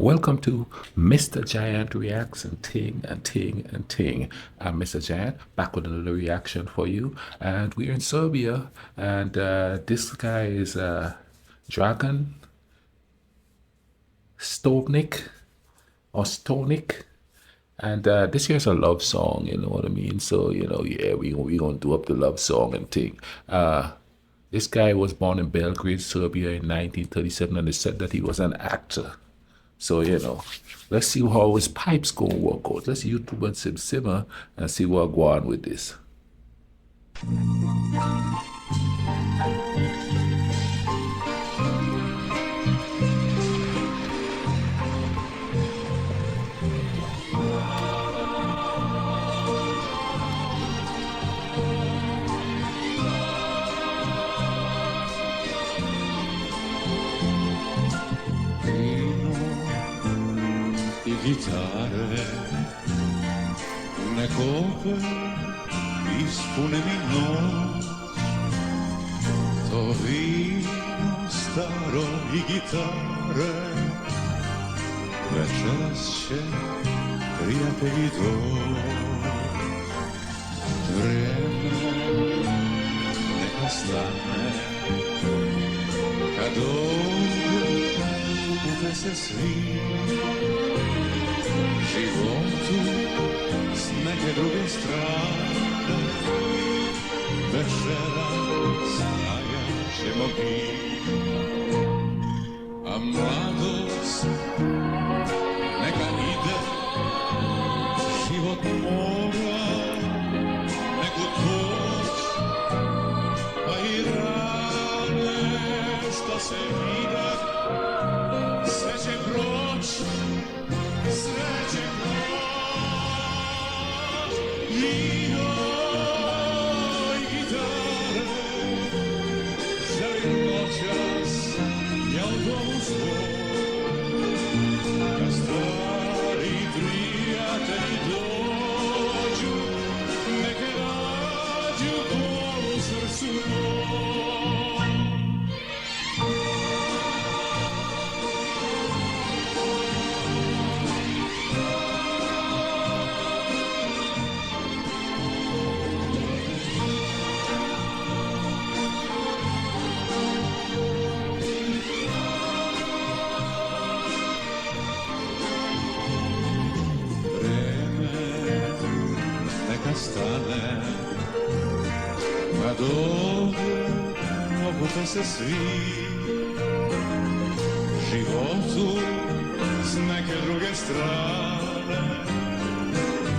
Welcome to Mr. Giant Reacts and Ting and Ting and Ting. I'm Mr. Giant, back with another reaction for you. And we're in Serbia, and this guy is Dragan Stojnić or Stojnić. And this here's a love song, you know what I mean? So, yeah, we gonna do up the love song and thing. This guy was born in Belgrade, Serbia in 1937, and they said that he was an actor. So, let's see how his pipes gonna work out. Let's YouTube and simmer and see what go on with this. I gitare, une cope ispune mi noć. To vino staro I gitare, večeras će prijatelji doći. Vrijeme neka stane, kad dođe kupe se svi. Životu s neke druge strane, večeras stajat ćemo biti. A mladost neka ide, život mora neku doć, pa I rane što se vide, sve će proć. Sve će proć, vino I gitare, želim noćas, ja u domu svom, kad stari prijatelji dođu, neke nađu bol u srcu mom. Stane, kad ovdje okupe se svi. Životu s neke druge strane,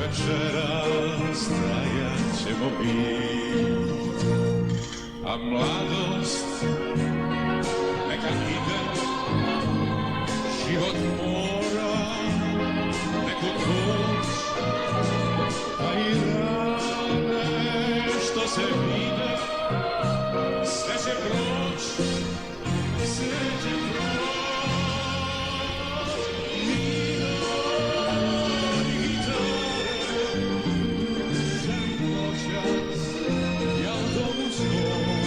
večeras trajat ćemo biti. A mladost neka ide, život mora neku doć, a I rane što se vide, sve će proć, sve će proć. Vino I gitare, želim noćas, ja u domu svom,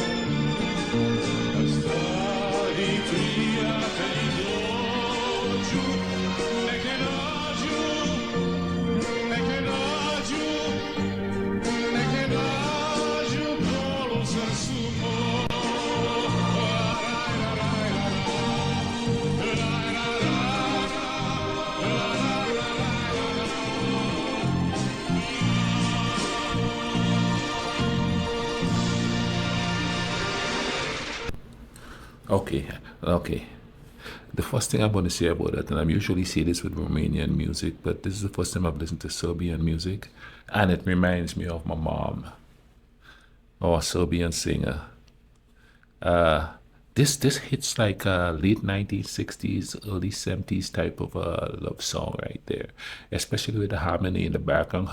kad stari prijatelji dođu, neke nađu bol u srcu mom. Okay. The first thing I'm going to say about that, and I usually say this with Romanian music, but this is the first time I've listened to Serbian music, and it reminds me of my mom, or a Serbian singer. This hits like a late 1960s, early 70s type of a love song right there, especially with the harmony in the background.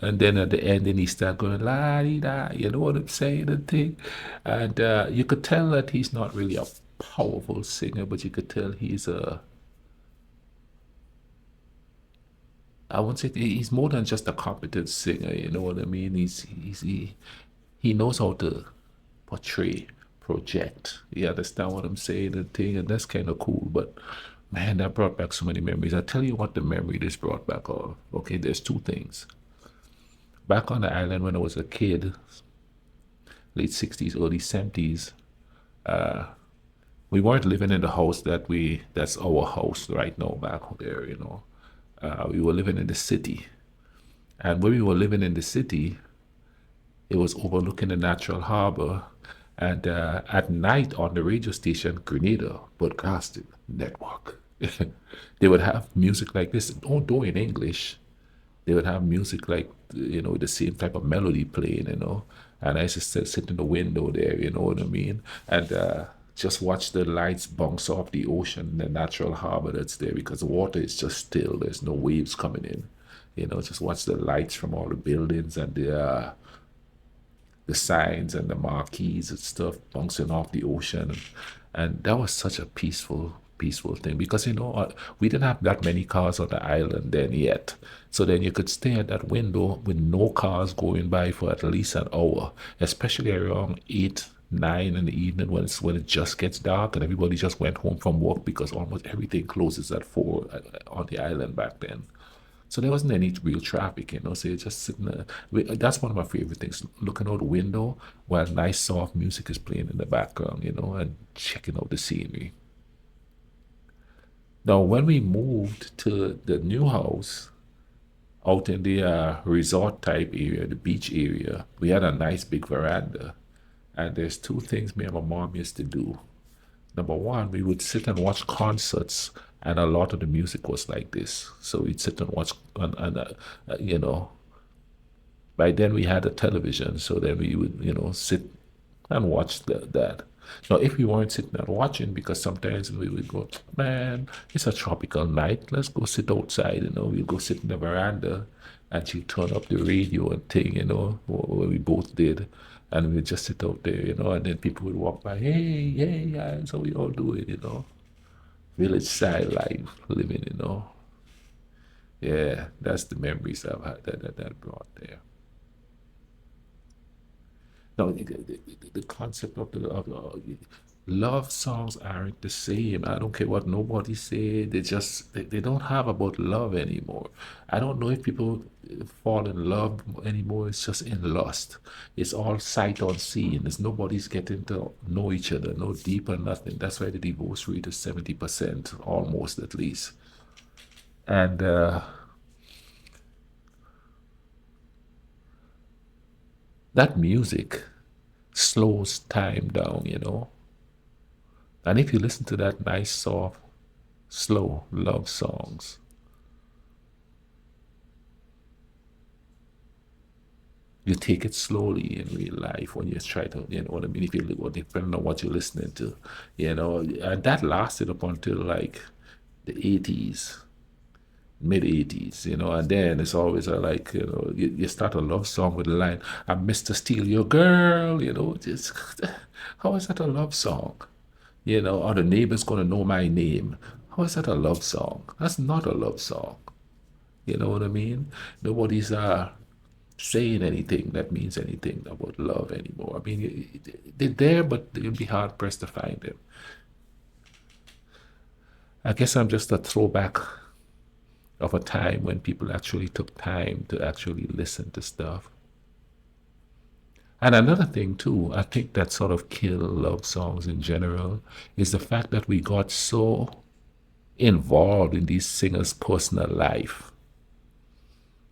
And then at the end, then he start going la di da. You know what I'm saying? The thing, and you could tell that he's not really a powerful singer, but you could tell he's a. I wouldn't say he's more than just a competent singer. You know what I mean? He knows how to portray project. You understand what I'm saying? The thing, and that's kind of cool. But man, that brought back so many memories. I tell you what, the memory this brought back. Of okay, there's two things. Back on the island when I was a kid, late '60s, early '70s, we weren't living in the house that's our house right now back there. We were living in the city, and when we were living in the city, it was overlooking the natural harbor. And at night on the radio station, Grenada Broadcasting Network, they would have music like this, although in English. They would have music like, the same type of melody playing. And I used to sit in the window there, you know what I mean? And just watch the lights bounce off the ocean, the natural harbor that's there because the water is just still. There's no waves coming in. Just watch the lights from all the buildings and the signs and the marquees and stuff bouncing off the ocean. And that was such a peaceful thing because, we didn't have that many cars on the island then yet. So then you could stay at that window with no cars going by for at least an hour, especially around 8, 9 in the evening when it just gets dark and everybody just went home from work because almost everything closes at 4 on the island back then. So there wasn't any real traffic. So you're just sitting there. That's one of my favorite things, looking out the window while nice soft music is playing in the background, and checking out the scenery. Now, when we moved to the new house out in the resort type area, the beach area, we had a nice big veranda. And there's two things me and my mom used to do. Number one, we would sit and watch concerts, and a lot of the music was like this. So we'd sit and watch, and by then we had a television, so then we would, sit and watch that. Now, if we weren't sitting and watching, because sometimes we would go, man, it's a tropical night, let's go sit outside, we'll go sit in the veranda, and she'll turn up the radio and thing, what we both did. And we'd just sit out there, and then people would walk by, hey, hey, yeah, so we all do it. Village side life living. Yeah, that's the memories I've had that brought there. Now, the concept of love songs aren't the same. I don't care what nobody say. They don't have about love anymore. I don't know if people fall in love anymore. It's just in lust. It's all sight unseen. There's nobody's getting to know each other, no deeper, nothing. That's why the divorce rate is 70%, almost at least. And that music slows time down. And if you listen to that nice, soft, slow love songs, you take it slowly in real life when you try to, you know what I mean? If you look, depending on what you're listening to, and that lasted up until like the 80s, mid 80s, and then it's always like, you start a love song with a line, I'm Mr. Steal Your Girl, just, how is that a love song? Or the neighbor's gonna know my name. How is that a love song? That's not a love song. You know what I mean? Nobody's saying anything that means anything about love anymore. I mean, they're there, but you'll be hard pressed to find them. I guess I'm just a throwback of a time when people actually took time to actually listen to stuff. And another thing too, I think that sort of killed love songs in general is the fact that we got so involved in these singers' personal life.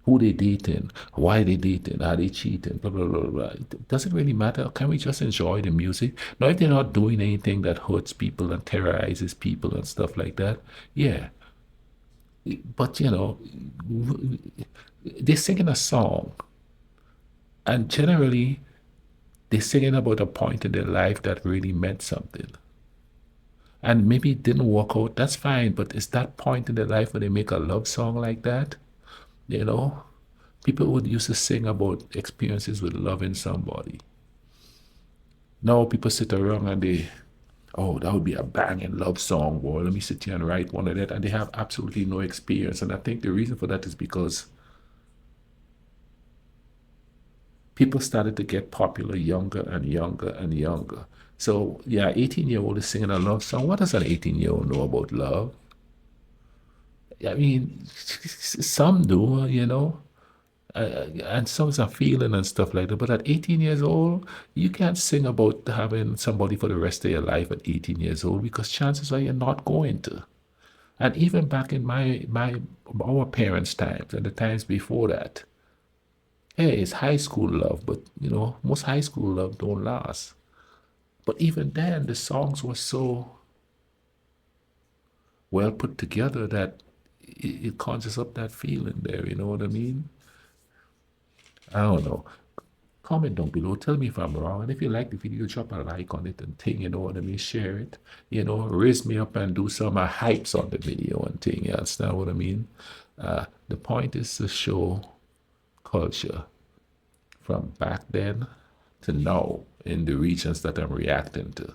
Who they dating, why they dating, are they cheating, blah, blah, blah, blah. It doesn't really matter. Can we just enjoy the music? Now, if they're not doing anything that hurts people and terrorizes people and stuff like that, yeah. But, they're singing a song. And generally, they're singing about a point in their life that really meant something. And maybe it didn't work out, that's fine. But it's that point in their life where they make a love song like that. People would used to sing about experiences with loving somebody. Now people sit around and that would be a banging love song, boy. Let me sit here and write one of that. And they have absolutely no experience. And I think the reason for that is because people started to get popular younger and younger and younger. So yeah, 18-year-old is singing a love song. What does an 18-year-old know about love? I mean, some do, and some are feeling and stuff like that. But at 18 years old, you can't sing about having somebody for the rest of your life at 18 years old because chances are you're not going to. And even back in my our parents' times and the times before that, hey, it's high school love, but most high school love don't last. But even then, the songs were so well put together that it conjures up that feeling there. You know what I mean? I don't know. Comment down below. Tell me if I'm wrong. And if you like the video, drop a like on it and thing, you know what I mean? Share it. Raise me up and do some hypes on the video and thing. You understand what I mean? The point is to show culture from back then to now in the regions that I'm reacting to.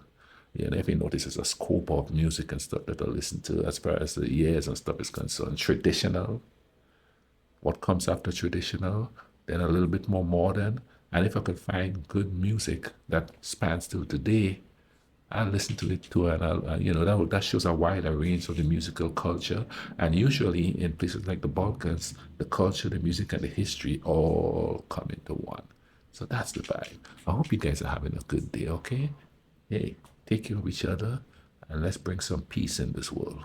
If you notice, there's a scope of music and stuff that I listen to as far as the years and stuff is concerned. Traditional, what comes after traditional, then a little bit more modern. And if I could find good music that spans till today, I'll listen to it too. And that shows a wider range of the musical culture. And usually in places like the Balkans, the culture, the music, and the history all come into one. So that's the vibe. I hope you guys are having a good day, okay? Hey, take care of each other and let's bring some peace in this world.